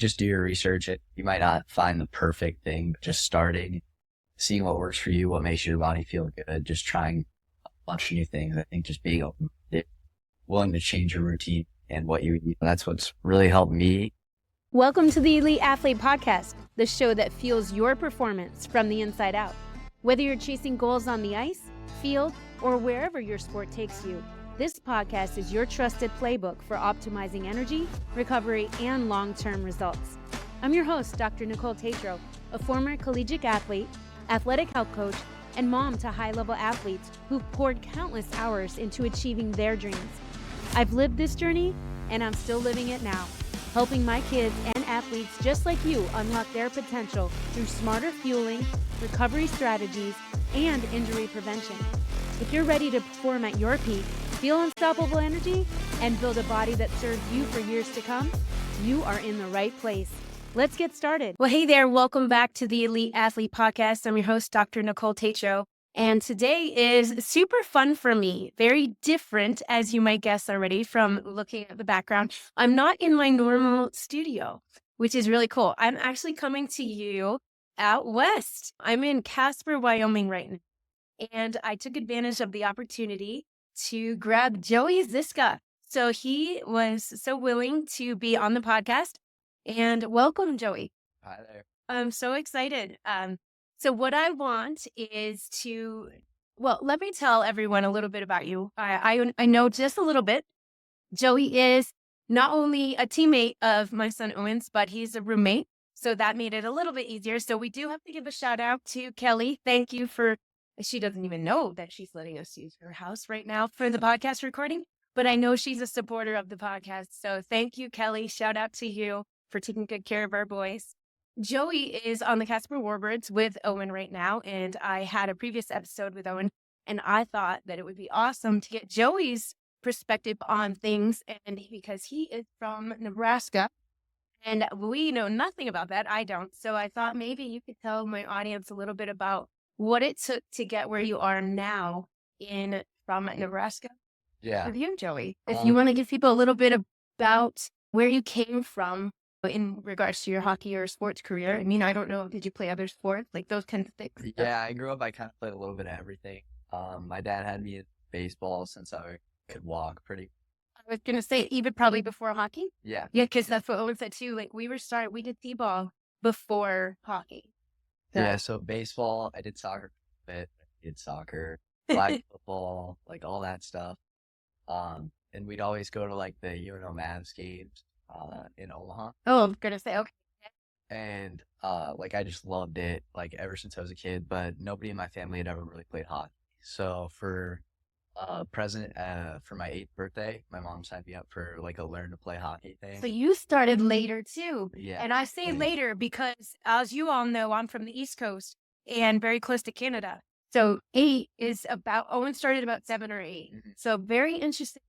just do your research. You might not find the perfect thing, but just starting, seeing what works for you, what makes your body feel good, just trying a bunch of new things. I think just being open-minded, willing to change your routine and what you eat. That's what's really helped me. Welcome to the Elite Athlete Podcast, the show that fuels your performance from the inside out. Whether you're chasing goals on the ice, field, or wherever your sport takes you, this podcast is your trusted playbook for optimizing energy, recovery, and long-term results. I'm your host, Dr. Nicole Tatro, a former collegiate athlete, athletic health coach, and mom to high-level athletes who've poured countless hours into achieving their dreams. I've lived this journey, and I'm still living it now, helping my kids and athletes just like you unlock their potential through smarter fueling, recovery strategies, and injury prevention. If you're ready to perform at your peak, feel unstoppable energy, and build a body that serves you for years to come, you are in the right place. Let's get started. Well, hey there. Welcome back to the Elite Athlete Podcast. I'm your host, Dr. Nicole Tatro. And today is super fun for me. Very different, as you might guess already from looking at the background. I'm not in my normal studio, which is really cool. I'm actually coming to you out west. I'm in Casper, Wyoming right now. And I took advantage of the opportunity to grab Joey Ziska. So he was so willing to be on the podcast. And welcome, Joey. Hi there. I'm so excited. So what I want is let me tell everyone a little bit about you. I know just a little bit. Joey is not only a teammate of my son Owen's, but he's a roommate. So that made it a little bit easier. So we do have to give a shout out to Kelly. Thank you she doesn't even know that she's letting us use her house right now for the podcast recording, but I know she's a supporter of the podcast. So thank you, Kelly. Shout out to you for taking good care of our boys. Joey is on the Casper Warbirds with Owen right now, and I had a previous episode with Owen, and I thought that it would be awesome to get Joey's perspective on things, and because he is from Nebraska, and we know nothing about that. I don't. So I thought maybe you could tell my audience a little bit about what it took to get where you are now from Nebraska. Yeah. With you, Joey. If you want to give people a little bit about where you came from in regards to your hockey or sports career. I mean, I don't know. Did you play other sports? Like those kinds of things? Yeah, I grew up, I kind of played a little bit of everything. My dad had me in baseball since I could walk pretty. I was going to say, even probably before hockey? Yeah. Yeah, because that's what Owen said too. Like we did t-ball before hockey. Yeah, so baseball, I did soccer a bit. I did soccer, flag football, like all that stuff. And we'd always go to like the UNO Mavs games in Omaha. Oh, I'm going to say, okay. And like I just loved it like ever since I was a kid, but nobody in my family had ever really played hockey. So for present for my 8th birthday, my mom signed me up for like a learn to play hockey thing. So you started later too. Yeah. And I say later because as you all know, I'm from the East Coast and very close to Canada. So 8 is Owen started about 7 or 8. Mm-hmm. So very interesting.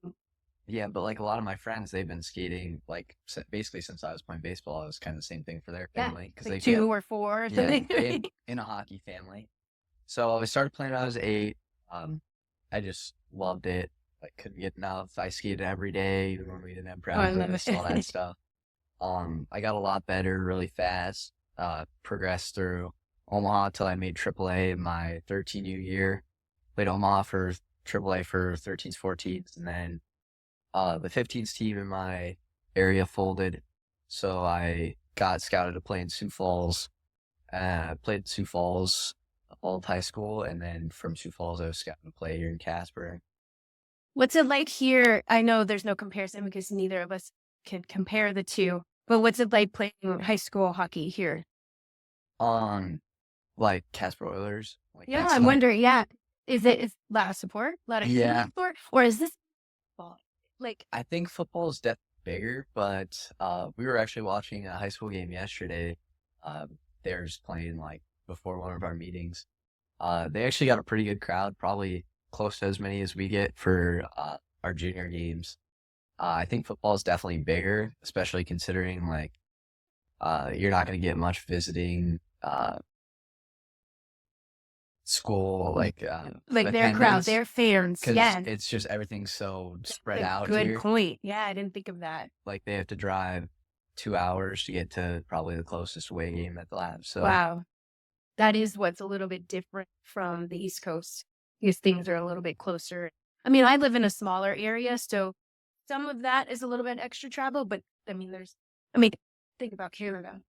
Yeah, but like a lot of my friends, they've been skating like basically since I was playing baseball. It was kind of the same thing for their family because like they 2 or 4 or something. Yeah, in a hockey family. So I started playing when I was 8. I just loved it. Like couldn't get enough. I skated every day when we didn't have practice, all that stuff. I got a lot better really fast. Progressed through Omaha till I made AAA in my 13U year. Played Omaha for AAA for 13s, 14s, and then the 15s team in my area folded, so I got scouted to play in Sioux Falls. Played Sioux Falls all of high school, and then from Sioux Falls I was scouted to play here in Casper. What's it like here? I know there's no comparison because neither of us can compare the two, but what's it like playing high school hockey here? Like Casper Oilers. Like yeah, I'm wondering, is a lot of support? A lot of support? Or is this football? Like, I think football is definitely bigger, but we were actually watching a high school game yesterday. They were just playing like before one of our meetings. They actually got a pretty good crowd, probably close to as many as we get for our junior games. I think football is definitely bigger, especially considering like you're not going to get much visiting school, like their crowd, their fans. Because it's just everything's so spread out Good here. point. Yeah, I didn't think of that. Like they have to drive 2 hours to get to probably the closest away game that they'll have. So Wow. That is what's a little bit different from the East Coast. These things are a little bit closer. I mean, I live in a smaller area, so some of that is a little bit extra travel, but I mean, think about Canada,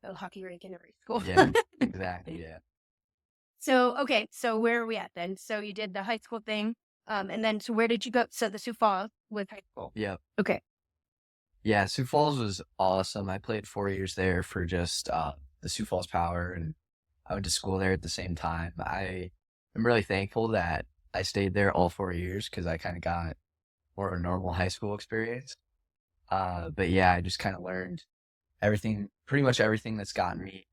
the hockey rink in every school. yeah, exactly. Yeah. So, okay. So where are we at then? So you did the high school thing. And then, so where did you go? So the Sioux Falls with high school. Yeah. Okay. Yeah. Sioux Falls was awesome. I played 4 years there for just the Sioux Falls Power, and I went to school there at the same time. I am really thankful that I stayed there all 4 years because I kind of got more of a normal high school experience. But yeah, I just kind of learned pretty much everything that's gotten me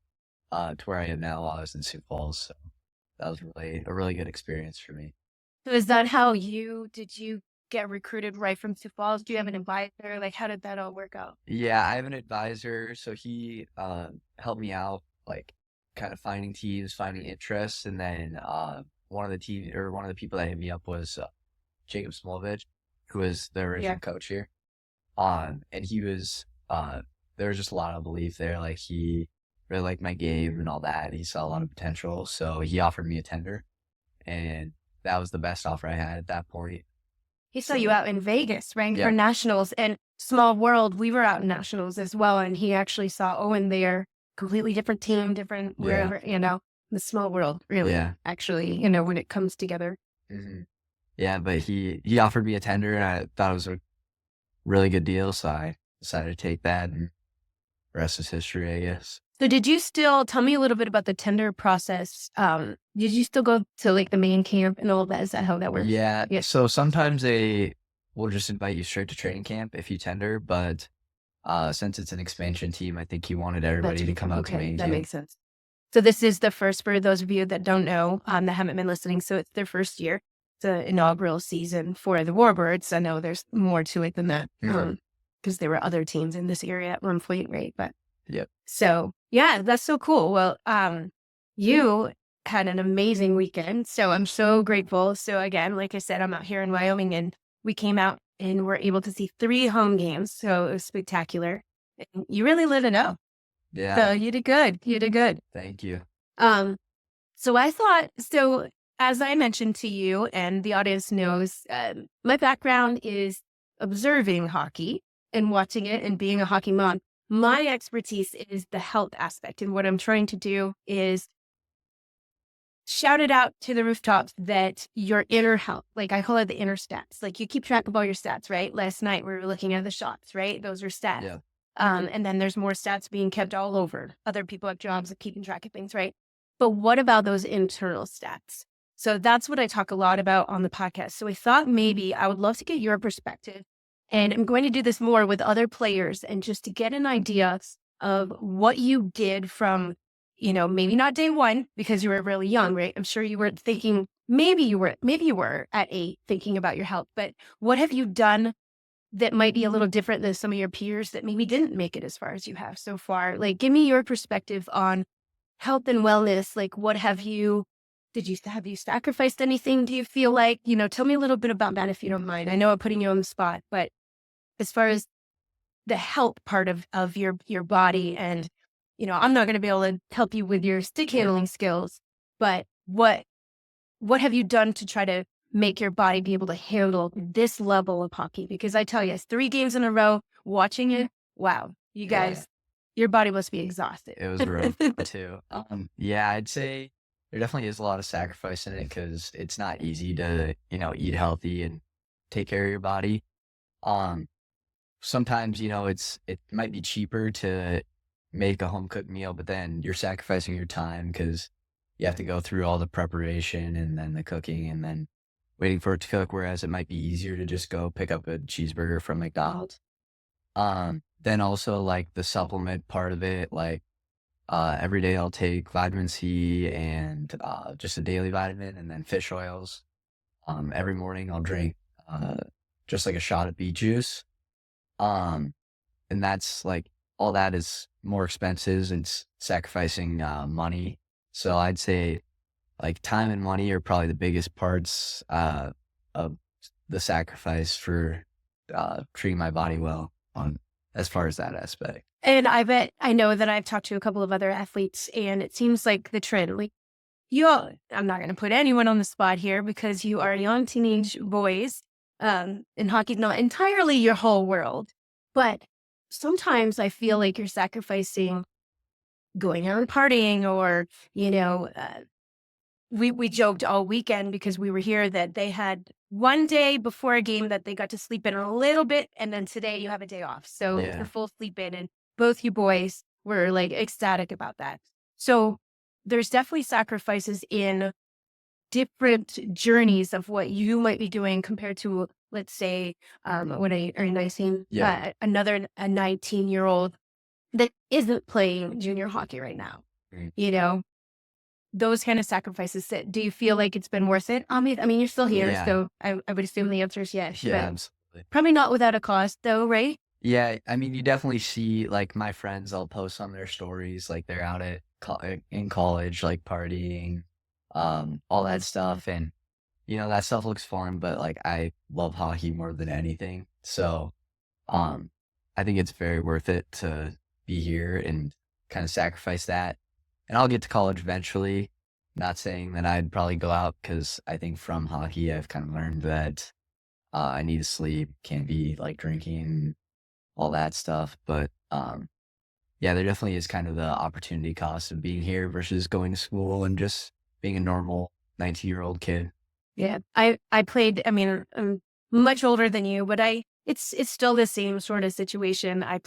to where I am now while I was in Sioux Falls. So that was really a really good experience for me. So is that how did you get recruited right from Sioux Falls? Do you have an advisor? Like, how did that all work out? Yeah, I have an advisor, so he helped me out, like kind of finding teams, finding interests, and then one of the people that hit me up was Jacob Smolovich, who was the original coach here. And he was there was just a lot of belief there. Like, he really liked my game and all that. He saw a lot of potential, so he offered me a tender, and that was the best offer I had at that point. He saw you out in Vegas, right, for nationals, and small world. We were out in nationals as well, and he actually saw Owen there. Completely different team, different wherever, the small world, really, actually, when it comes together. Mm-hmm. Yeah, but he offered me a tender, and I thought it was a really good deal, so I decided to take that, and the rest is history, I guess. So did you still, tell me a little bit about the tender process? Did you still go to like the main camp and all that? Is that how that works? Yeah. So sometimes they will just invite you straight to training camp if you tender, but since it's an expansion team, I think he wanted everybody to come out to main camp. That makes sense. So this is the first, for those of you that don't know, that haven't been listening. So it's their first year. It's an inaugural season for the Warbirds. I know there's more to it than that because there were other teams in this area at one point, right? But yep. So yeah, that's so cool. Well, you had an amazing weekend, so I'm so grateful. So again, like I said, I'm out here in Wyoming, and we came out and were able to see 3 home games. So it was spectacular. And you really lit it up. Yeah. So you did good. You did good. Thank you. So I thought, so as I mentioned to you and the audience knows, my background is observing hockey and watching it and being a hockey mom. My expertise is the health aspect. And what I'm trying to do is shout it out to the rooftops that your inner health, like I call it the inner stats, like you keep track of all your stats, right? Last night we were looking at the shots, right? Those are stats. Yeah. And then there's more stats being kept all over. Other people have jobs of keeping track of things, right? But what about those internal stats? So that's what I talk a lot about on the podcast. So I thought maybe I would love to get your perspective. And I'm going to do this more with other players and just to get an idea of what you did from, maybe not day one because you were really young, right? I'm sure you weren't thinking, maybe you were at 8 thinking about your health, but what have you done that might be a little different than some of your peers that maybe didn't make it as far as you have so far? Like, give me your perspective on health and wellness. Like, have you sacrificed anything? Do you feel like, tell me a little bit about that if you don't mind. I know I'm putting you on the spot, but as far as the health part of your body and, I'm not going to be able to help you with your stick handling skills, but what have you done to try to make your body be able to handle this level of hockey? Because I tell you, 3 games in a row, watching it, wow, you guys, your body must be exhausted. It was rough too. Yeah, I'd say there definitely is a lot of sacrifice in it because it's not easy to, eat healthy and take care of your body. Sometimes, it might be cheaper to make a home cooked meal, but then you're sacrificing your time because you have to go through all the preparation and then the cooking and then waiting for it to cook. Whereas it might be easier to just go pick up a cheeseburger from McDonald's. Then also like the supplement part of it, like every day I'll take vitamin C and just a daily vitamin and then fish oils. Every morning I'll drink just like a shot of beet juice. And that's like, all that is more expenses and sacrificing money. So I'd say like time and money are probably the biggest parts of the sacrifice for treating my body well as far as that aspect. And I know that I've talked to a couple of other athletes, and it seems like the trend, like I'm not going to put anyone on the spot here because you are young teenage boys, and hockey's not entirely your whole world, but sometimes I feel like you're sacrificing going out and partying, or, we joked all weekend because we were here that they had one day before a game that they got to sleep in a little bit, and then today you have a day off. So it's a Yeah. full sleep in, and both you boys were like ecstatic about that. So there's definitely sacrifices in different journeys of what you might be doing compared to, let's say, when I are 19, Yeah. a 19-year-old that isn't playing junior hockey right now. Mm. You know, those kind of sacrifices. Do you feel like it's been worth it? I mean, you're still here, Yeah. so I would assume the answer is yes. Yeah, But absolutely. probably not without a cost, though, right? Yeah, I mean, you definitely see, like, my friends, I'll post on their stories, like, they're out at in college, like, partying, all that stuff, and, that stuff looks fun, but, like, I love hockey more than anything, so, um, I think it's very worth it to be here and kinda sacrifice that, and I'll get to college eventually. Not saying that I'd probably go out because I think from hockey, I've kind of learned that, I need to sleep, can't be, like, drinking, all that stuff. But yeah, there definitely is kind of the opportunity cost of being here versus going to school and just being a normal 19-year-old kid. Yeah. I played, I mean, I'm much older than you, but it's still the same sort of situation. I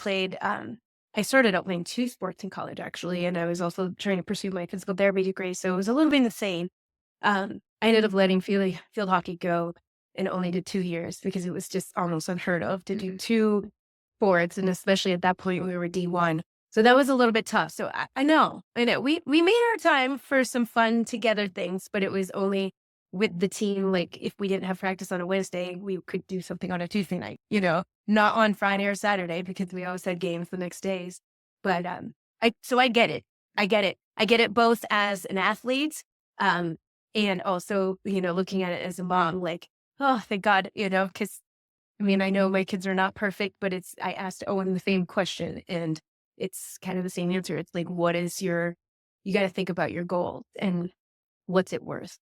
started out playing two sports in college, actually, and I was also trying to pursue my physical therapy degree. So it was a little bit insane. I ended up letting field hockey go and only did 2 years because it was just almost unheard of to do two sports. And especially at that point, we were D1. So that was a little bit tough. So I know. We made our time for some fun together things, but it was only with the team. Like if we didn't have practice on a Wednesday, we could do something on a Tuesday night, not on Friday or Saturday because we always had games the next days. But I get it. I get it. I get it both as an athlete, and also, looking at it as a mom, like, oh, thank God, because I mean, I know my kids are not perfect, but I asked Owen the same question, and it's kind of the same answer. It's like, you got to think about your goal and what's it worth,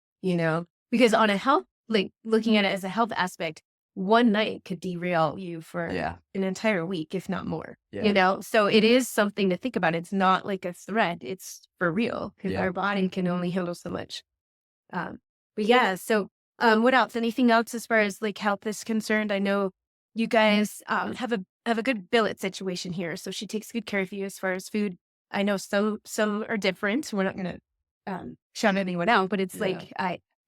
because on a health, like looking at it as a health aspect, one night could derail you for Yeah. an entire week, if not more, Yeah. so it is something to think about. It's not like a threat. It's for real because Yeah. our body can only handle so much. But yeah, so what else? Anything else as far as like health is concerned? I know you guys have a good billet situation here, so she takes good care of you as far as food. I know some are different. We're not gonna shout anyone out, but it's Yeah. like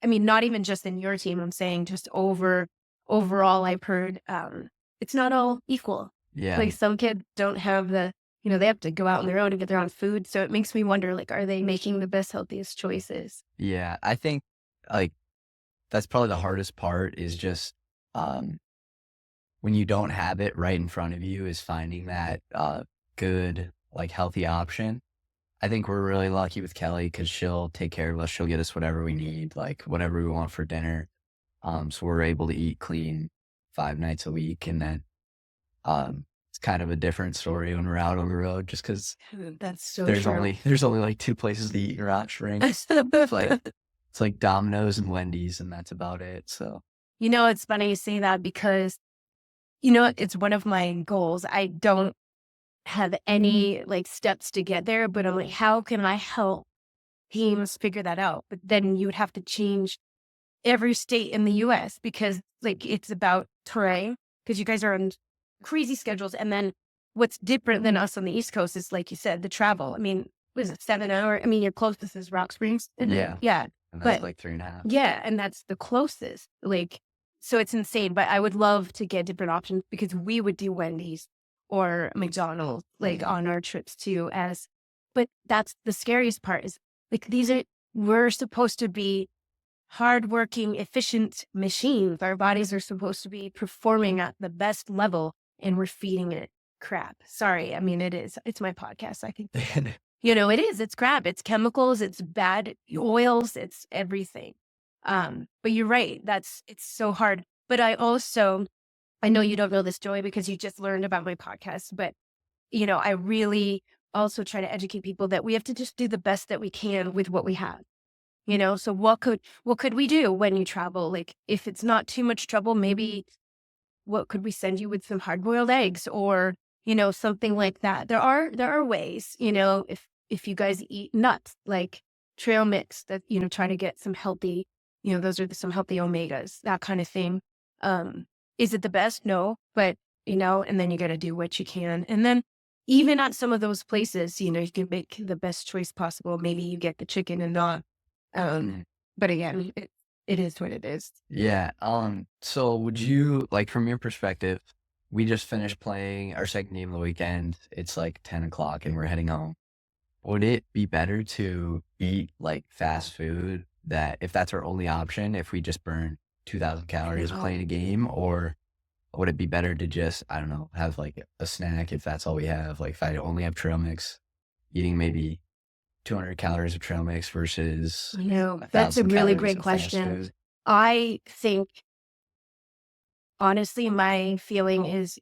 I mean, not even just in your team. I'm saying just overall, I've heard it's not all equal. Yeah. Like some kids don't have they have to go out on their own to get their own food. So it makes me wonder, like, are they making the best, healthiest choices? Yeah. I think, like, that's probably the hardest part is just, when you don't have it right in front of you is finding that, good, like, healthy option. I think we're really lucky with Kelly because she'll take care of us. She'll get us whatever we need, like, whatever we want for dinner. So we're able to eat clean 5 nights a week, and then, it's kind of a different story when we're out on the road just because That's so there's true. only, like, 2 places to eat in Rock Springs. It's like Domino's and Wendy's, and that's about it, so It's funny you say that because, it's one of my goals. I don't have any like steps to get there, but I'm like, how can I help teams figure that out? But then you would have to change every state in the US because like it's about terrain because you guys are on crazy schedules. And then what's different than us on the East Coast is, like you said, the travel. I mean, was it 7 hour? I mean, your closest is Rock Springs. yeah, Yeah. and that's But like 3.5. yeah, and that's the closest. Like, so it's insane. But I would love to get different options because we would do Wendy's or McDonald's like on our trips too. But that's the scariest part is like we're supposed to be hardworking, efficient machines. Our bodies are supposed to be performing at the best level, and we're feeding it crap. Sorry, I mean it is. It's my podcast. I think it is. It's crap. It's chemicals. It's bad oils. It's everything. But you're right. It's so hard. But I know you don't know this, Joy, because you just learned about my podcast, but I really also try to educate people that we have to just do the best that we can with what we have. So what could we do when you travel? Like if it's not too much trouble, maybe what could we send you with some hard-boiled eggs or, something like that. There are ways, if you guys eat nuts, like trail mix that, try to get some healthy, those are some healthy omegas, that kind of thing. Is it the best? No, but and then you got to do what you can. And then even at some of those places, you can make the best choice possible. Maybe you get the chicken and not, but again, it is what it is. Yeah. So would you like from your perspective, we just finished playing our second game of the weekend. It's like 10 o'clock and we're heading home. Would it be better to eat like fast food that if that's our only option, if we just burn 2,000 calories playing a game, or would it be better to just, I don't know, have like a snack if that's all we have? Like if I only have trail mix, eating maybe 200 calories of trail mix versus That's a 1,000 really calories great of fast question. food. I think, honestly, my feeling is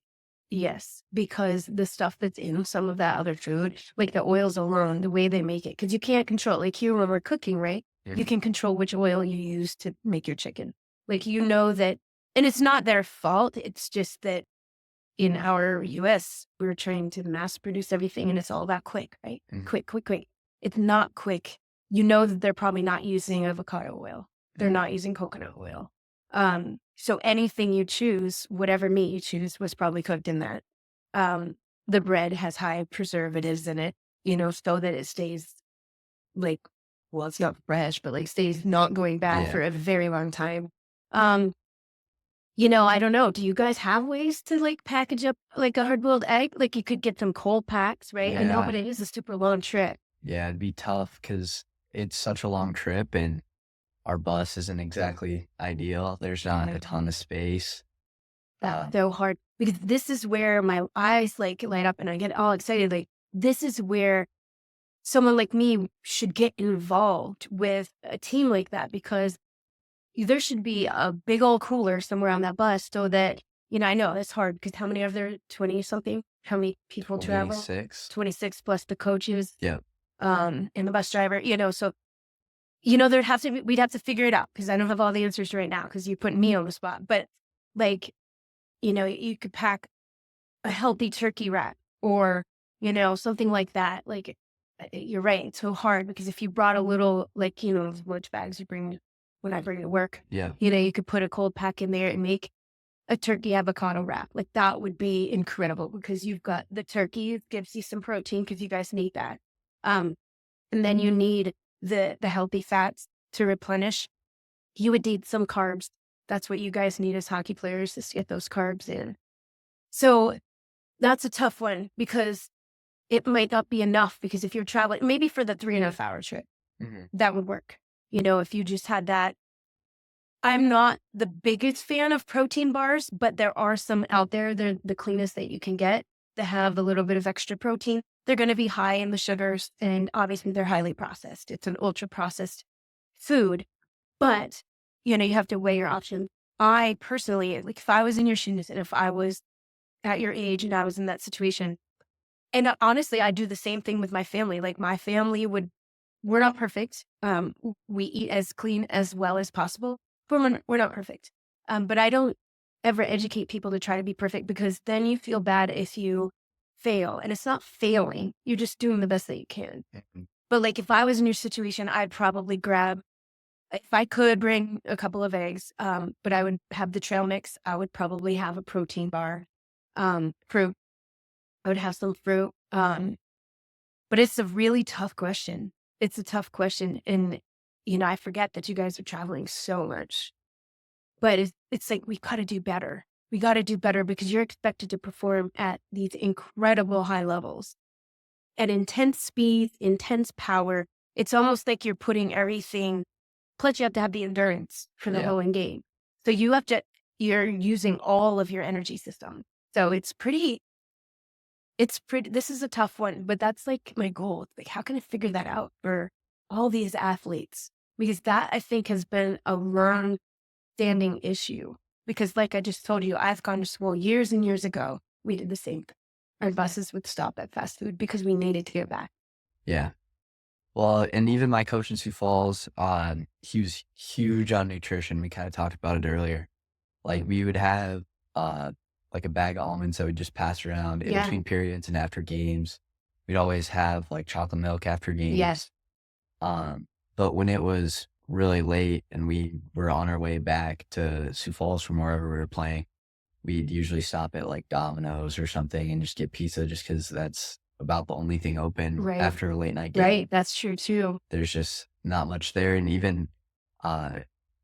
yes, because the stuff that's in some of that other food, like the oils alone, the way they make it, because you can't control, like you when we're cooking, right? You can control which oil you use to make your chicken. Like, that, and it's not their fault. It's just that in our US, we're trying to mass produce everything and it's all about quick, right? Quick, quick, quick. It's not quick. You know that they're probably not using avocado oil. They're not using coconut oil. So anything you choose, whatever meat you choose, was probably cooked in that. The bread has high preservatives in it, so that it stays like, well, it's not fresh, but like stays not going bad for a very long time. I don't know. Do you guys have ways to like package up like a hard-boiled egg? Like you could get some cold packs, right? I know, but it is a super long trip. Yeah, it'd be tough because it's such a long trip and our bus isn't exactly ideal. There's not a ton of space. That's so hard because this is where my eyes like light up and I get all excited. Like this is where someone like me should get involved with a team like that, because there should be a big old cooler somewhere on that bus so that, I know it's hard because how many are there? 20 something? How many people travel? 26. 26 plus the coaches. Yep. And the bus driver, so, we'd have to figure it out because I don't have all the answers right now because you put me on the spot. But like, you could pack a healthy turkey wrap or, something like that. Like, you're right. It's so hard because if you brought a little, like, those lunch bags you bring when I bring to work, Yeah. you could put a cold pack in there and make a turkey avocado wrap. Like that would be incredible because you've got the turkey, it gives you some protein because you guys need that. And then you need the healthy fats to replenish. You would need some carbs. That's what you guys need as hockey players, is to get those carbs in. So that's a tough one because it might not be enough, because if you're traveling, maybe for the 3.5 hour trip, that would work. If you just had that. I'm not the biggest fan of protein bars, but there are some out there. They're the cleanest that you can get that have a little bit of extra protein. They're going to be high in the sugars and obviously they're highly processed. It's an ultra processed food, but you have to weigh your options. I personally, like if I was in your shoes and if I was at your age and I was in that situation, and honestly, I do the same thing with my family. Like my family we're not perfect. We eat as clean as well as possible, but we're not perfect. But I don't ever educate people to try to be perfect because then you feel bad if you fail. And it's not failing. You're just doing the best that you can. But like if I was in your situation, I'd probably grab, if I could bring a couple of eggs, but I would have the trail mix. I would probably have a protein bar, fruit. I would have some fruit. But it's a really tough question. It's a tough question. And, I forget that you guys are traveling so much, but it's like, we got to do better. We got to do better because you're expected to perform at these incredible high levels at intense speed, intense power. It's almost like you're putting everything, plus you have to have the endurance for the whole game. So you're using all of your energy system. So this is a tough one, but that's like my goal. It's like, how can I figure that out for all these athletes? Because that, I think, has been a long-standing issue. Because like I just told you, I've gone to school years and years ago. We did the same thing. our buses would stop at fast food because we needed to get back. Yeah. Well, and even my coach in Sioux Falls, he was huge on nutrition. We kind of talked about it earlier. Like we would have like a bag of almonds that we just pass around in Yeah. between periods and after games. We'd always have like chocolate milk after games. Yes. But when it was really late and we were on our way back to Sioux Falls from wherever we were playing, we'd usually stop at like Domino's or something and just get pizza just because that's about the only thing open Right. after a late night game. Right. That's true too. There's just not much there. And even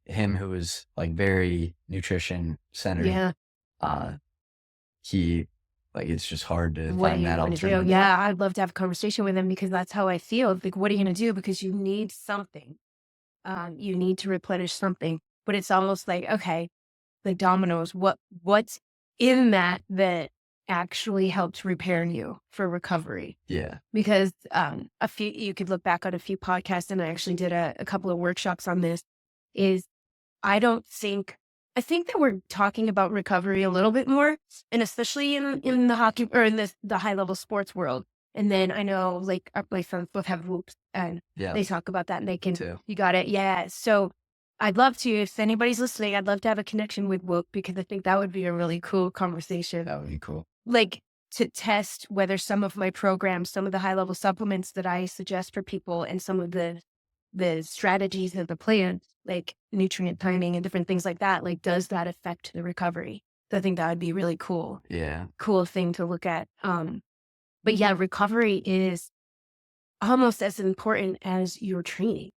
him, who was like very nutrition centered, Yeah. he like it's just hard to What are find you that going to do? alternative. Yeah, I'd love to have a conversation with him because that's how I feel. Like, what are you going to do? Because you need something. You need to replenish something. But it's almost like, okay, like Domino's, what's in that actually helps repair you for recovery? Yeah. Because you could look back on a few podcasts, and I actually did a couple of workshops on this, is I think that we're talking about recovery a little bit more, and especially in the hockey or in the high level sports world. And then I know like my sons both have whoops, and Yeah. they talk about that, and they can, too. you got it. Yeah. So I'd love to, if anybody's listening, I'd love to have a connection with Whoop because I think that would be a really cool conversation. That would be cool. Like to test whether some of my programs, some of the high level supplements that I suggest for people, and some of the strategies of the plan, like nutrient timing and different things like that, like does that affect the recovery? So I think that would be really cool. Yeah. Cool thing to look at. But yeah, recovery is almost as important as your training.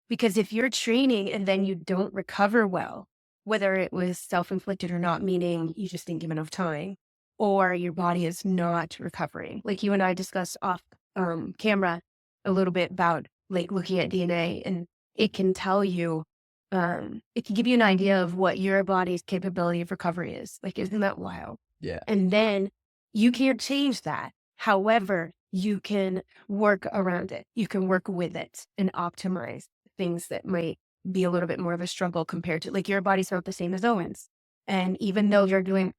Because if you're training and then you don't recover well, whether it was self-inflicted or not, meaning you just didn't give enough time, or your body is not recovering. Like you and I discussed off camera a little bit about like looking at DNA, and it can tell you, it can give you an idea of what your body's capability of recovery is. Like, isn't that wild? Yeah. And then you can't change that. However, you can work around it. You can work with it and optimize things that might be a little bit more of a struggle compared to, like, your body's not the same as Owen's. And even though you're doing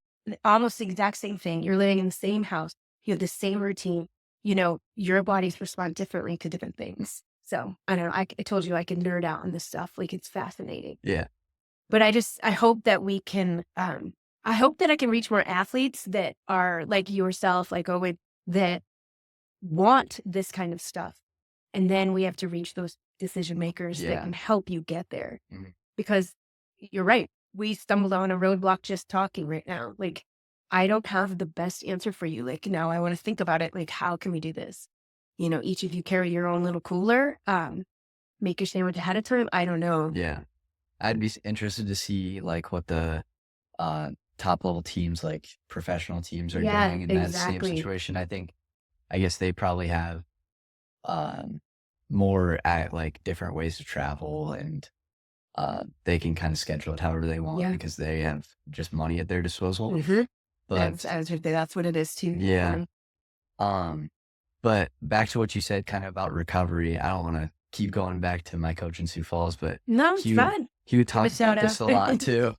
almost the exact same thing, you're living in the same house, you have the same routine, your bodies respond differently to different things. So I don't know. I told you I can nerd out on this stuff. Like, it's fascinating. Yeah. But I hope that we can, I hope that I can reach more athletes that are like yourself, like Owen, that want this kind of stuff. And then we have to reach those decision makers that can help you get there. Mhm. Because you're right. We stumbled on a roadblock just talking right now. Like, I don't have the best answer for you. Like, now I want to think about it. Like, how can we do this? Each of you carry your own little cooler. Make your sandwich ahead of time. I don't know. Yeah. I'd be interested to see like what the top level teams, like professional teams, are doing in that same situation. I guess they probably have more at like different ways to travel, and they can kind of schedule it however they want because they have just money at their disposal. Mm-hmm. But that's what it is too. Yeah. But back to what you said kind of about recovery. I don't want to keep going back to my coach in Sioux Falls, but no, it's fun. He would talk about this a lot too.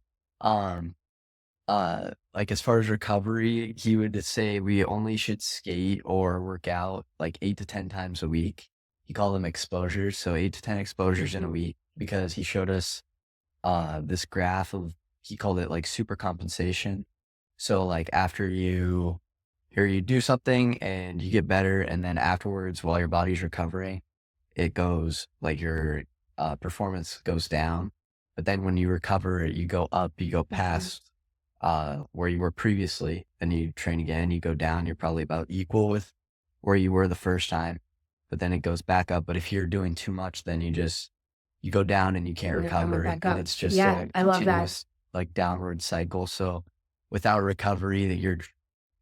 Like as far as recovery, he would say we only should skate or work out like 8 to 10 times a week. He called them exposures. So 8 to 10 exposures in a week, because he showed us this graph of, he called it like super compensation. So like after you do something and you get better, and then afterwards while your body's recovering, it goes like your performance goes down. But then when you recover, you go up, you go past where you were previously, then you train again, you go down, you're probably about equal with where you were the first time, but then it goes back up. But if you're doing too much, then you go down and you can't recover. And it's just a I love that. continuous like downward cycle. So without recovery, that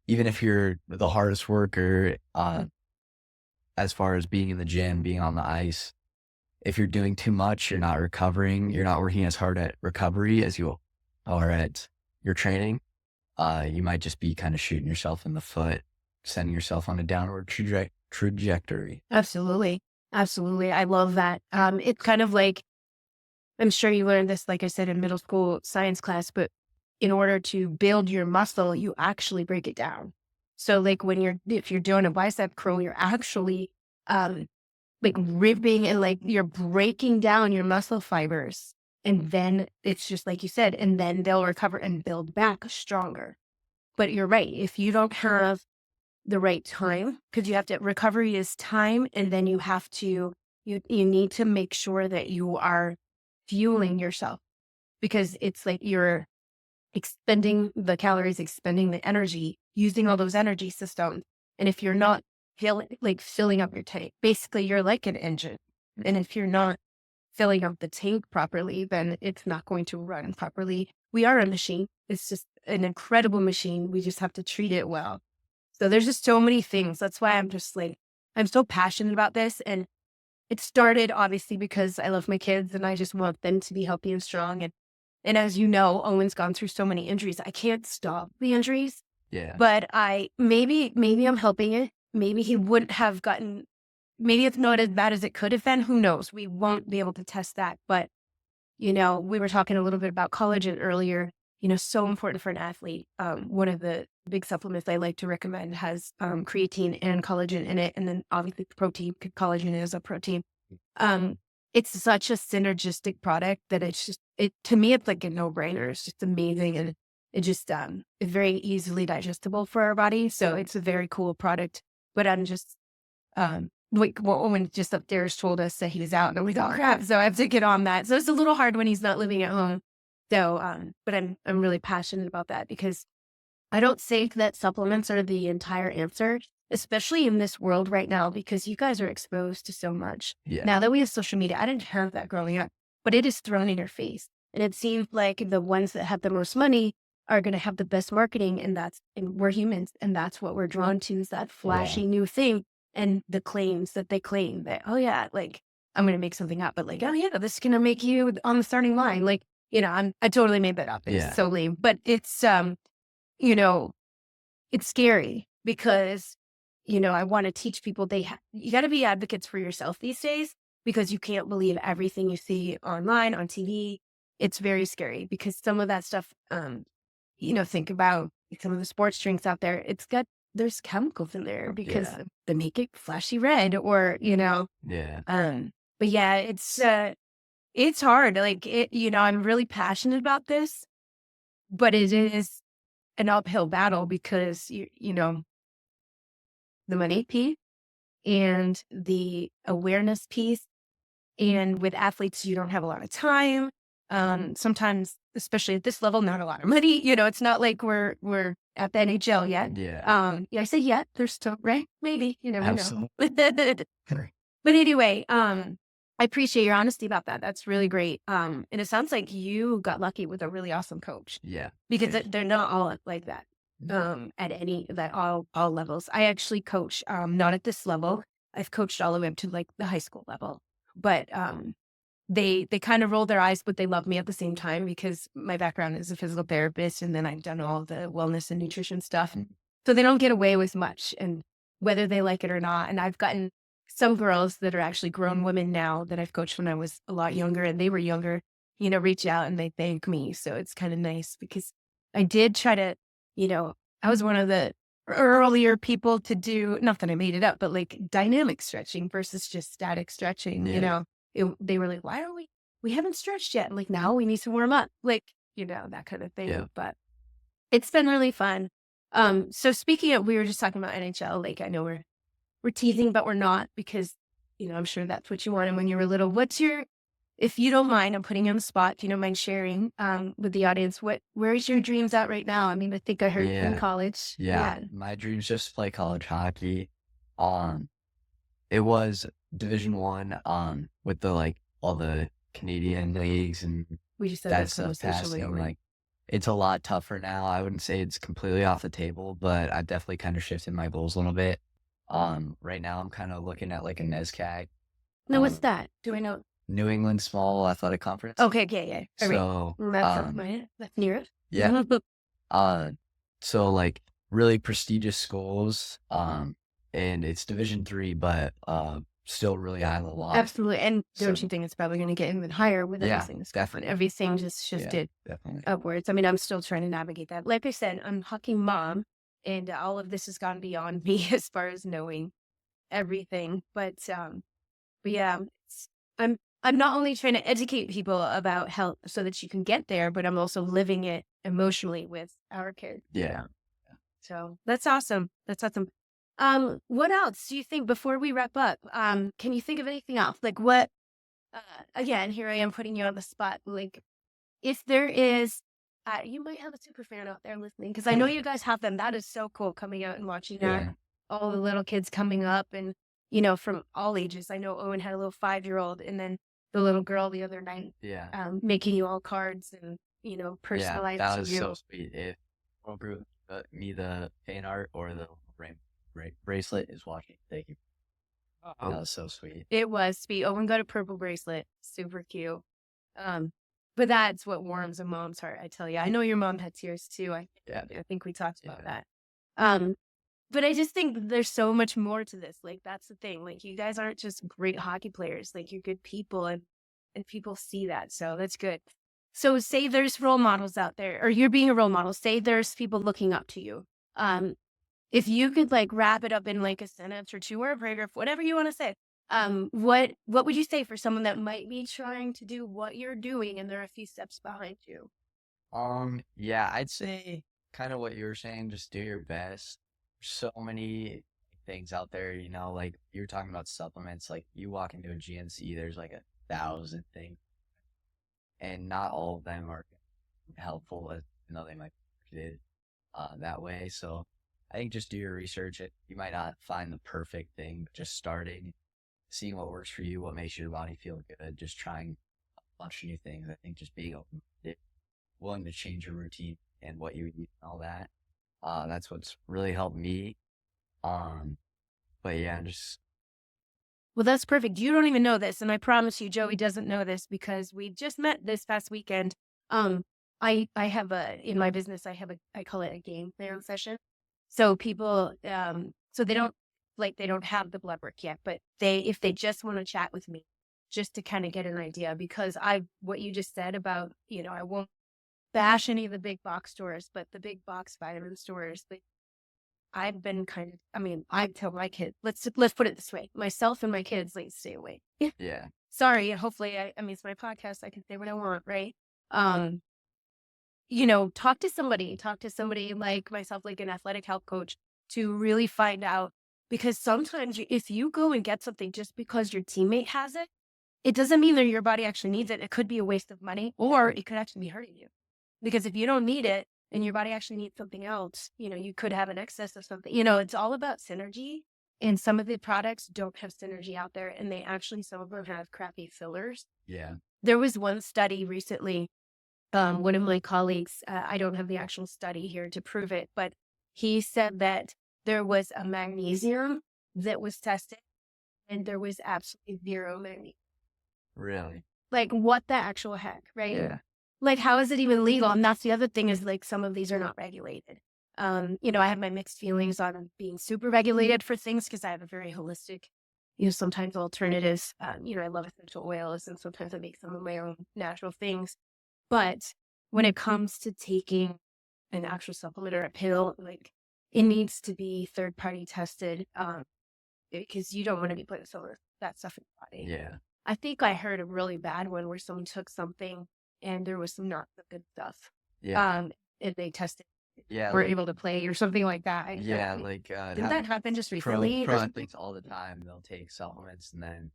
even if you're the hardest worker, as far as being in the gym, being on the ice, if you're doing too much, you're not recovering, you're not working as hard at recovery as you are at your training, you might just be kind of shooting yourself in the foot, sending yourself on a downward trajectory. Absolutely. I love that. It's kind of like, I'm sure you learned this, like I said, in middle school science class, but in order to build your muscle, you actually break it down. So like if you're doing a bicep curl, you're actually like ripping and like you're breaking down your muscle fibers. And then it's just like you said, and then they'll recover and build back stronger. But you're right. If you don't have the right time, because recovery is time, and then you need to make sure that you are fueling yourself, because it's like you're expending the calories, expending the energy, using all those energy systems. And if you're not filling up your tank, basically you're like an engine. And if you're not filling up the tank properly, then it's not going to run properly. We are a machine. It's just an incredible machine. We just have to treat it well. So there's just so many things. That's why I'm so passionate about this. And it started obviously because I love my kids and I just want them to be healthy and strong. And as you know, Owen's gone through so many injuries. I can't stop the injuries. Yeah. But maybe I'm helping it. Maybe he wouldn't have gotten, maybe it's not as bad as it could have been. Who knows? We won't be able to test that. But, we were talking a little bit about collagen earlier, so important for an athlete. One of the big supplements I like to recommend has creatine and collagen in it. And then obviously protein, collagen is a protein. It's such a synergistic product that to me, it's like a no-brainer. It's just amazing. And it just, it's very easily digestible for our body. So it's a very cool product. But I'm just, when just upstairs told us that he was out and I'm like, oh crap. So I have to get on that. So it's a little hard when he's not living at home. So, but I'm really passionate about that because I don't think that supplements are the entire answer, especially in this world right now, because you guys are exposed to so much. Yeah. Now that we have social media, I didn't have that growing up, but it is thrown in your face. And it seems like the ones that have the most money are going to have the best marketing. And we're humans. And that's what we're drawn to, is that flashy new thing. And the claims that they claim that, oh yeah, like I'm going to make something up, but like, oh yeah, this is going to make you on the starting line. Like, I totally made that up. It's so lame, but it's, it's scary because, I want to teach people you got to be advocates for yourself these days, because you can't believe everything you see online, on TV. It's very scary because some of that stuff, think about some of the sports drinks out there. There's chemicals in there because they make it flashy red or, Yeah. But yeah, it's hard. Like I'm really passionate about this, but it is an uphill battle because the money piece and the awareness piece. And with athletes, you don't have a lot of time. Sometimes, especially at this level, not a lot of money. It's not like we're at the NHL yet. Yeah. I say yet. There's still, right? Maybe, you never know. Absolutely. But anyway, I appreciate your honesty about that. That's really great. And it sounds like you got lucky with a really awesome coach. Yeah. Because they're not all like that. At all levels. I actually coach, not at this level. I've coached all the way up to like the high school level, but, they kind of roll their eyes, but they love me at the same time because my background is a physical therapist. And then I've done all the wellness and nutrition stuff. So they don't get away with much, and whether they like it or not. And I've gotten some girls that are actually grown women now that I've coached when I was a lot younger and they were younger, reach out and they thank me. So it's kind of nice because I did try to, I was one of the earlier people to do, not that I made it up, but like dynamic stretching versus just static stretching, they were like, why don't we haven't stretched yet? I'm like, now we need to warm up, like, that kind of thing. Yeah. But it's been really fun. So speaking of, we were just talking about NHL, like I know we're teasing, but we're not, because, I'm sure that's what you wanted when you were little. If you don't mind, I'm putting you on the spot, if you don't mind sharing with the audience, where's your dreams at right now? I mean, I think I heard in college. Yeah. My dream's just to play college hockey. It was Division I, with the all the Canadian leagues and we just said that stuff passing. Like, it's a lot tougher now. I wouldn't say it's completely off the table, but I've definitely kind of shifted my goals a little bit. Right now I'm kind of looking at like a NESCAC. No, what's that? Do I know? New England Small Athletic Conference. Okay, yeah. So that's near it. Yeah. So like really prestigious schools. And it's Division III, but still really high level. Absolutely. And don't you think it's probably going to get even higher with everything? Definitely. Everything just shifted definitely upwards. I mean, I'm still trying to navigate that. Like I said, I'm a hockey mom. And all of this has gone beyond me as far as knowing everything. But yeah, I'm not only trying to educate people about health so that you can get there, but I'm also living it emotionally with our kids. Yeah. So that's awesome. That's awesome. What else do you think before we wrap up? Can you think of anything else? Like what, again, here I am putting you on the spot. Like if there is, you might have a super fan out there listening because I know you guys have them. That is so cool coming out and watching that. Yeah. All the little kids coming up and, from all ages. I know Owen had a little 5-year-old and then the little girl the other night, Yeah. making you all cards and, Yeah. personalized That to was you. so sweet. If me the fan art or the bracelet is watching, thank you. That was so sweet. It was sweet. Owen got a purple bracelet. Super cute. But that's what warms a mom's heart, I tell you. I know your mom had tears too. I think we talked about that. But I just think there's so much more to this. Like, that's the thing. Like, you guys aren't just great hockey players. Like, you're good people and people see that. So that's good. So say there's role models out there or you're being a role model. Say there's people looking up to you. If you could like wrap it up in like a sentence or two or a paragraph, whatever you want to say, what would you say for someone that might be trying to do what you're doing and they're a few steps behind you? Yeah, I'd say kind of what you were saying, just do your best. So many things out there, like you were talking about supplements, like you walk into a GNC, there's like 1,000 things, and not all of them are helpful as they might be marketed that way. So I think just do your research. You might not find the perfect thing, but just starting, seeing what works for you, what makes your body feel good, just trying a bunch of new things. I think just being open, willing to change your routine and what you eat and all that. That's what's really helped me. But yeah, Well, that's perfect. You don't even know this, and I promise you, Joey doesn't know this because we just met this past weekend. I have in my business, I call it a game plan session. So people, so they don't have the blood work yet, but if they just want to chat with me, just to kind of get an idea, because what you just said about, I won't bash any of the big box stores, but the big box vitamin stores, I've been I tell my kids, let's put it this way. Myself and my kids, like, stay away. yeah. Sorry. Hopefully it's my podcast. I can say what I want. Right. Talk to somebody like myself, like an athletic health coach to really find out, because sometimes if you go and get something just because your teammate has it, it doesn't mean that your body actually needs it. It could be a waste of money or it could actually be hurting you, because if you don't need it, and your body actually needs something else, you could have an excess of something. It's all about synergy. And some of the products don't have synergy out there. And some of them have crappy fillers. Yeah. There was one study recently. One of my colleagues, I don't have the actual study here to prove it, but he said that there was a magnesium that was tested and there was absolutely zero magnesium. Really? Like, what the actual heck, right? Yeah. Like, how is it even legal? And that's the other thing, is like some of these are not regulated. I have my mixed feelings on being super regulated for things because I have a very holistic, sometimes alternatives. I love essential oils and sometimes I make some of my own natural things. But when it comes to taking an actual supplement or a pill, like, it needs to be third party tested, because you don't want to be putting some of that stuff in your body. Yeah. I think I heard a really bad one where someone took something and there was some not so good stuff. Yeah. And they tested. Yeah. Were able to play or something like that. Yeah. Like, didn't that happen just recently? Pro athletes all the time, they'll take supplements and then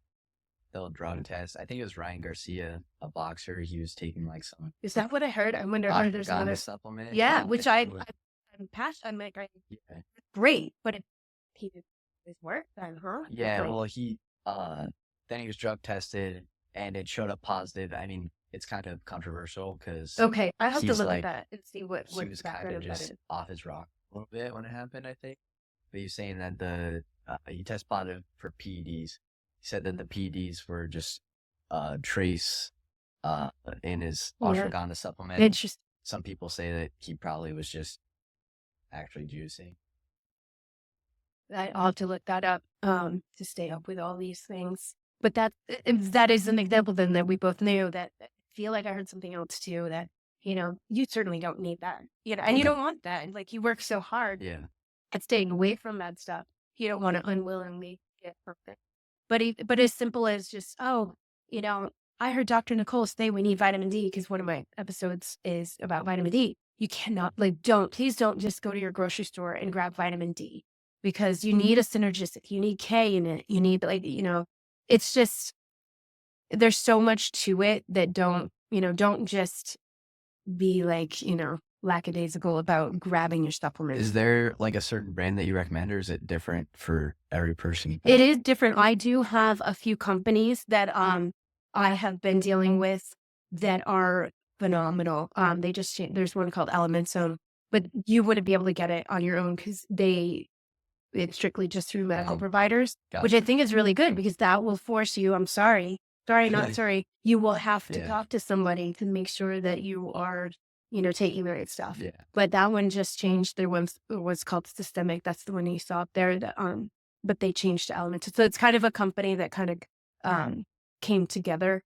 they'll drug test. I think it was Ryan Garcia, a boxer. He was taking like some. Is that what I heard? I wonder if there's another supplement. Yeah, which I'm passionate. I'm like, great, but if he did his work, then Yeah, well, then he was drug tested and it showed up positive. I mean, it's kind of controversial because okay, I have to look at that and see what he was kind of just off his rock a little bit when it happened, I think. But he's saying that he tested positive for PEDs. He said that the PEDs were just trace in his ashwagandha supplement. Interesting. Some people say that he probably was just actually juicing. I'll have to look that up to stay up with all these things. But that is an example then that we both knew. That I feel like I heard something else too, that you certainly don't need that, and you don't want that. Like, you work so hard, staying away from that stuff. You don't want to unwillingly get perfect. But as simple as just, I heard Dr. Nicole say we need vitamin D because one of my episodes is about vitamin D. You cannot, please don't just go to your grocery store and grab vitamin D because you need a synergistic, you need K in it. You need it's just, there's so much to it that don't just be lackadaisical about grabbing your supplements. Is there like a certain brand that you recommend, or is it different for every person? It is different. I do have a few companies that I have been dealing with that are phenomenal. They just there's one called Elementum, but you wouldn't be able to get it on your own because it's strictly just through medical providers, which I think is really good because that will force you. I'm sorry, not sorry. You will have to talk to somebody to make sure that you are taking the right stuff. Yeah. But that one just changed. There was called Systemic. That's the one you saw up there. That but they changed to Element. So it's kind of a company that kind of came together.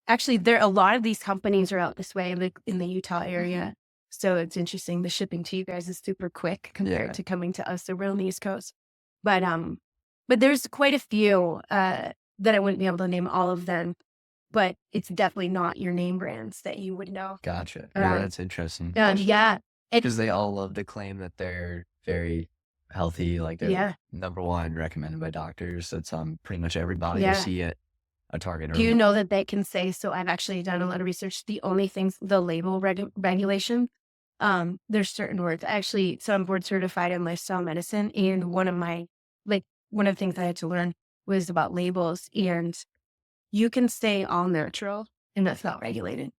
Actually, a lot of these companies are out this way, like in the Utah area. So it's interesting. The shipping to you guys is super quick compared to coming to us around the East Coast. But there's quite a few that I wouldn't be able to name all of them. But it's definitely not your name brands that you would know. Gotcha. Yeah, that's interesting. Yeah. Because they all love to claim that they're very healthy, like they're number one recommended by doctors. That's on pretty much everybody you see at a Target. Do you know that they can say, so I've actually done a lot of research. The only things, the label regulation, there's certain words. Actually, so I'm board certified in lifestyle medicine. And one of the things I had to learn was about labels. And you can say all natural, and that's not regulated.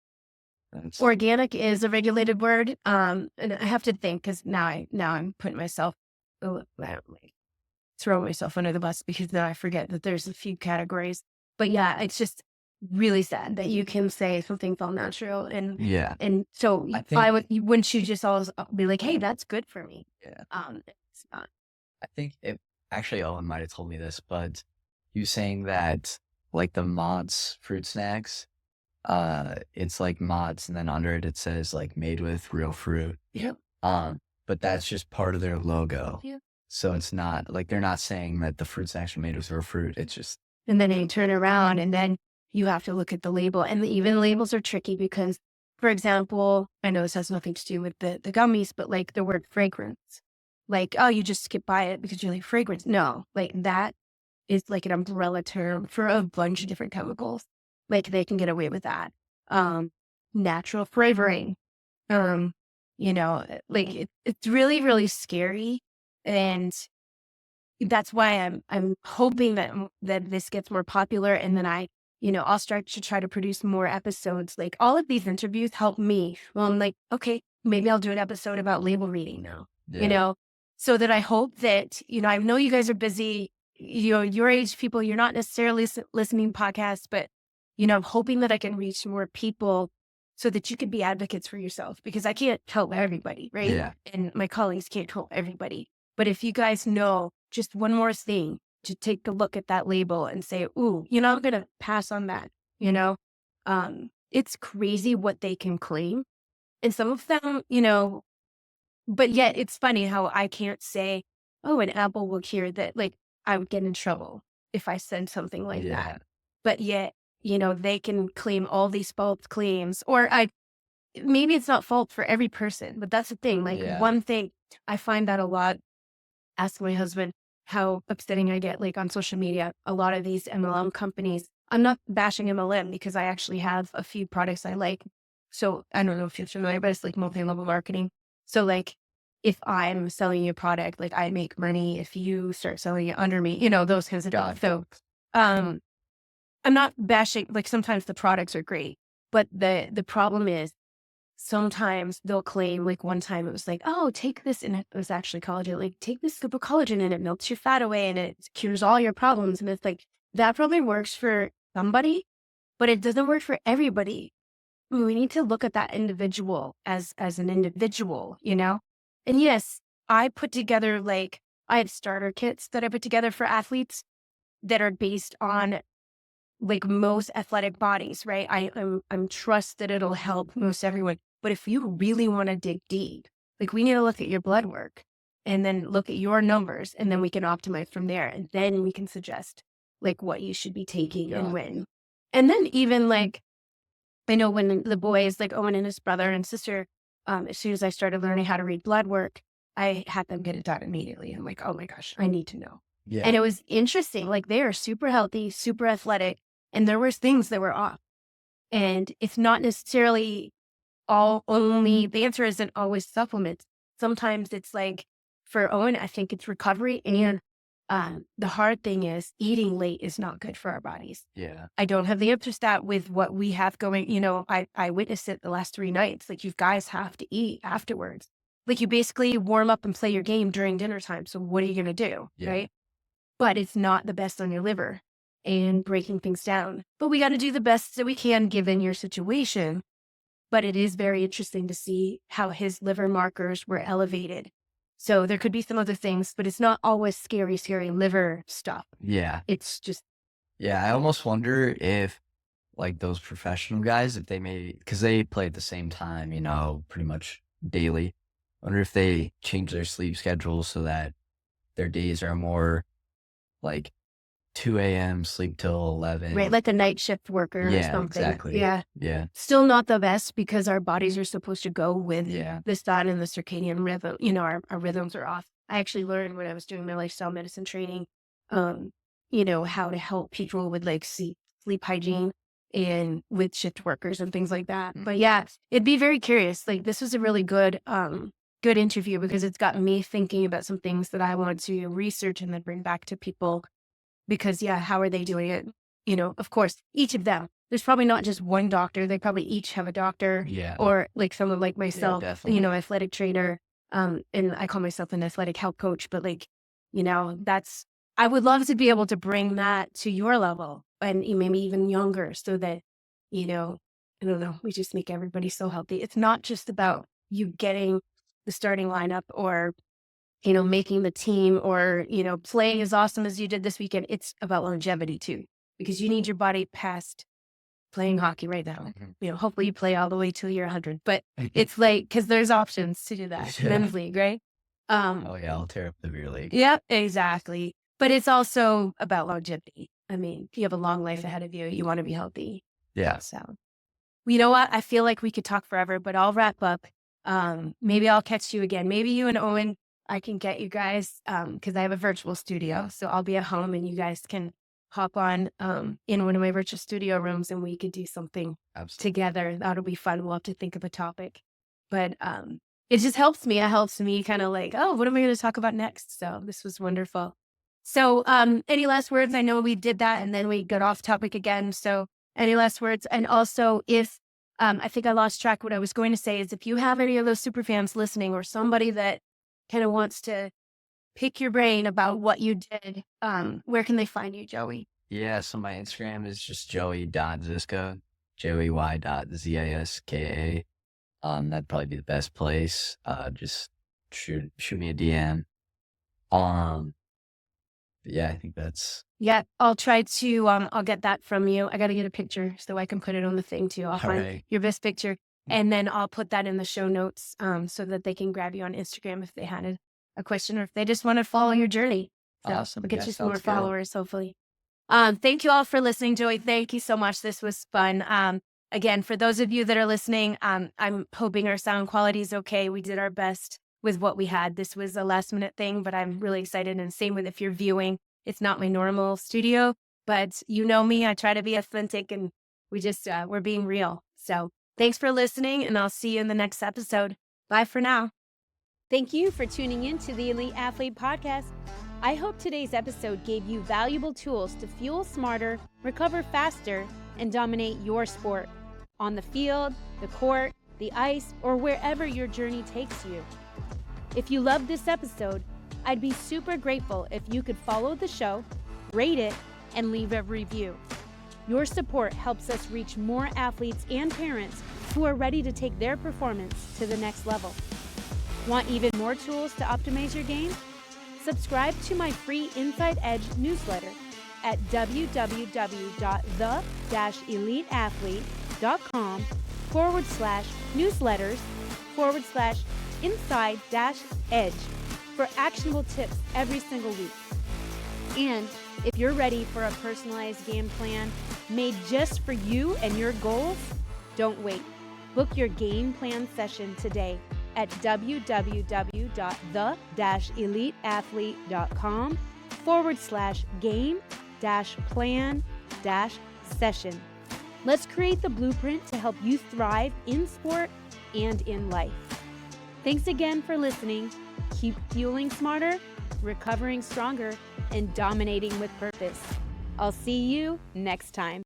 Organic is a regulated word. And I have to think because now I'm putting myself, throw myself under the bus because now I forget that there's a few categories. But yeah, it's just really sad that you can say something's all natural. And so wouldn't you just always be like, hey, that's good for me? Yeah. It's not. I think actually Owen might have told me this, but you saying that like the Mods fruit snacks, it's like Mods, and then under it says like made with real fruit. Yep. But that's just part of their logo. Yeah. So it's not like they're not saying that the fruit snacks are made with real fruit. It's just. And then you turn around and then you have to look at the label, and even labels are tricky because, for example, I know this has nothing to do with the gummies, but like the word fragrance, like, oh, you just skip by it because you like fragrance. No, like that is like an umbrella term for a bunch of different chemicals. Like they can get away with that. Natural flavoring, like it's really, really scary. And that's why I'm hoping that this gets more popular. And then I'll start to try to produce more episodes. Like all of these interviews help me. Well, I'm like, okay, maybe I'll do an episode about label reading now, so that I hope that, I know you guys are busy, your age people, you're not necessarily listening to podcasts, but, I'm hoping that I can reach more people so that you can be advocates for yourself, because I can't help everybody, right? Yeah. And my colleagues can't help everybody. But if you guys know just one more thing, to take a look at that label and say, ooh, I'm going to pass on that, it's crazy what they can claim. And some of them, but yet it's funny how I can't say, oh, an Apple will hear that, like I would get in trouble if I said something like that. But yet, they can claim all these false claims, or maybe it's not fault for every person, but that's the thing. Like one thing, I find that a lot. Ask my husband how upsetting I get, like on social media. A lot of these MLM companies, I'm not bashing MLM because I actually have a few products I like. So I don't know if you're familiar, but it's like multi-level marketing. So like if I'm selling you a product, like I make money if you start selling it under me, those kinds of things. So I'm not bashing, like sometimes the products are great, but the problem is sometimes they'll claim, like one time it was like, oh, take this, and it was actually collagen, like take this scoop of collagen and it melts your fat away and it cures all your problems. And it's like, that probably works for somebody, but it doesn't work for everybody. We need to look at that individual as an individual, And yes, I put together, like I have starter kits that I put together for athletes that are based on like most athletic bodies, right? I'm trust that it'll help most everyone. But if you really want to dig deep, like we need to look at your blood work. and then look at your numbers, and then we can optimize from there. And then we can suggest like what you should be taking and when. And then even like, I know when the boys, like Owen and his brother and sister, as soon as I started learning how to read blood work, I had them get it done immediately. I'm like, oh my gosh, I need to know. Yeah. And it was interesting. Like they are super healthy, super athletic, and there was things that were off. And it's not necessarily the answer isn't always supplements. Sometimes it's like for Owen, I think it's recovery. And the hard thing is eating late is not good for our bodies. Yeah. I don't have the answer to that with what we have going. I witnessed it the last 3 nights. Like you guys have to eat afterwards. Like you basically warm up and play your game during dinner time. So what are you going to do? Yeah. Right. But it's not the best on your liver and breaking things down. But we got to do the best that we can given your situation. But it is very interesting to see how his liver markers were elevated. So there could be some other things, but it's not always scary liver stuff. Yeah. It's just. Yeah. I almost wonder if like those professional guys, if they because they play at the same time, pretty much daily. I wonder if they change their sleep schedule so that their days are more like 2 a.m. sleep till 11. Right, like a night shift worker or Yeah, something. exactly. Yeah. Yeah. Still not the best because our bodies are supposed to go with Yeah. this, that, and the circadian rhythm. Our rhythms are off. I actually learned when I was doing my lifestyle medicine training, how to help people with like sleep hygiene and with shift workers and things like that. But yeah, it'd be very curious. Like this was a really good interview because it's got me thinking about some things that I want to research and then bring back to people. Because how are they doing it? Of course, each of them. There's probably not just one doctor. They probably each have a doctor. Yeah. Or like someone like myself, athletic trainer. And I call myself an athletic health coach. But like, I would love to be able to bring that to your level and maybe even younger so that, I don't know, we just make everybody so healthy. It's not just about you getting the starting lineup or making the team or, playing as awesome as you did this weekend. It's about longevity too, because you need your body past playing hockey right now. Mm-hmm. Hopefully you play all the way till you're 100, but it's like, cause there's options to do that. Men's league, right? Oh yeah, I'll tear up the beer league. Yeah, exactly. But it's also about longevity. I mean, if you have a long life ahead of you, you want to be healthy. Yeah. So, you know what? I feel like we could talk forever, but I'll wrap up. Maybe I'll catch you again. Maybe you and Owen, I can get you guys, because I have a virtual studio. So I'll be at home and you guys can hop on in one of my virtual studio rooms and we could do something together. That'll be fun. We'll have to think of a topic. But it just helps me. It helps me kind of like, oh, what am I going to talk about next? So this was wonderful. So any last words? I know we did that and then we got off topic again. So any last words? And also if, I think I lost track. What I was going to say is if you have any of those super fans listening or somebody that kind of wants to pick your brain about what you did, where can they find you, Joey? Yeah, so my Instagram is just joey.ziska, joey.ziska. That'd probably be the best place. Just shoot me a DM. Yeah, I think that's. Yeah, I'll try to, I'll get that from you. I got to get a picture so I can put it on the thing too. I'll find your best picture. And then I'll put that in the show notes so that they can grab you on Instagram if they had a question or if they just want to follow your journey. So Awesome. We'll get you some more followers, hopefully. Thank you all for listening, Joey. Thank you so much. This was fun. Again, for those of you that are listening, I'm hoping our sound quality is okay. We did our best with what we had. This was a last minute thing, but I'm really excited. And same with if you're viewing. It's not my normal studio, but you know me. I try to be authentic and we're being real. So thanks for listening and I'll see you in the next episode. Bye for now. Thank you for tuning in to the Elite Athlete Podcast. I hope today's episode gave you valuable tools to fuel smarter, recover faster, and dominate your sport on the field, the court, the ice, or wherever your journey takes you. If you loved this episode, I'd be super grateful if you could follow the show, rate it, and leave a review. Your support helps us reach more athletes and parents who are ready to take their performance to the next level. Want even more tools to optimize your game? Subscribe to my free Inside Edge newsletter at www.the-eliteathlete.com/newsletters/inside-edge for actionable tips every single week. And if you're ready for a personalized game plan made just for you and your goals, don't wait. Book your game plan session today at www.the-eliteathlete.com/game-plan-session. Let's create the blueprint to help you thrive in sport and in life. Thanks again for listening. Keep fueling smarter, recovering stronger, and dominating with purpose. I'll see you next time.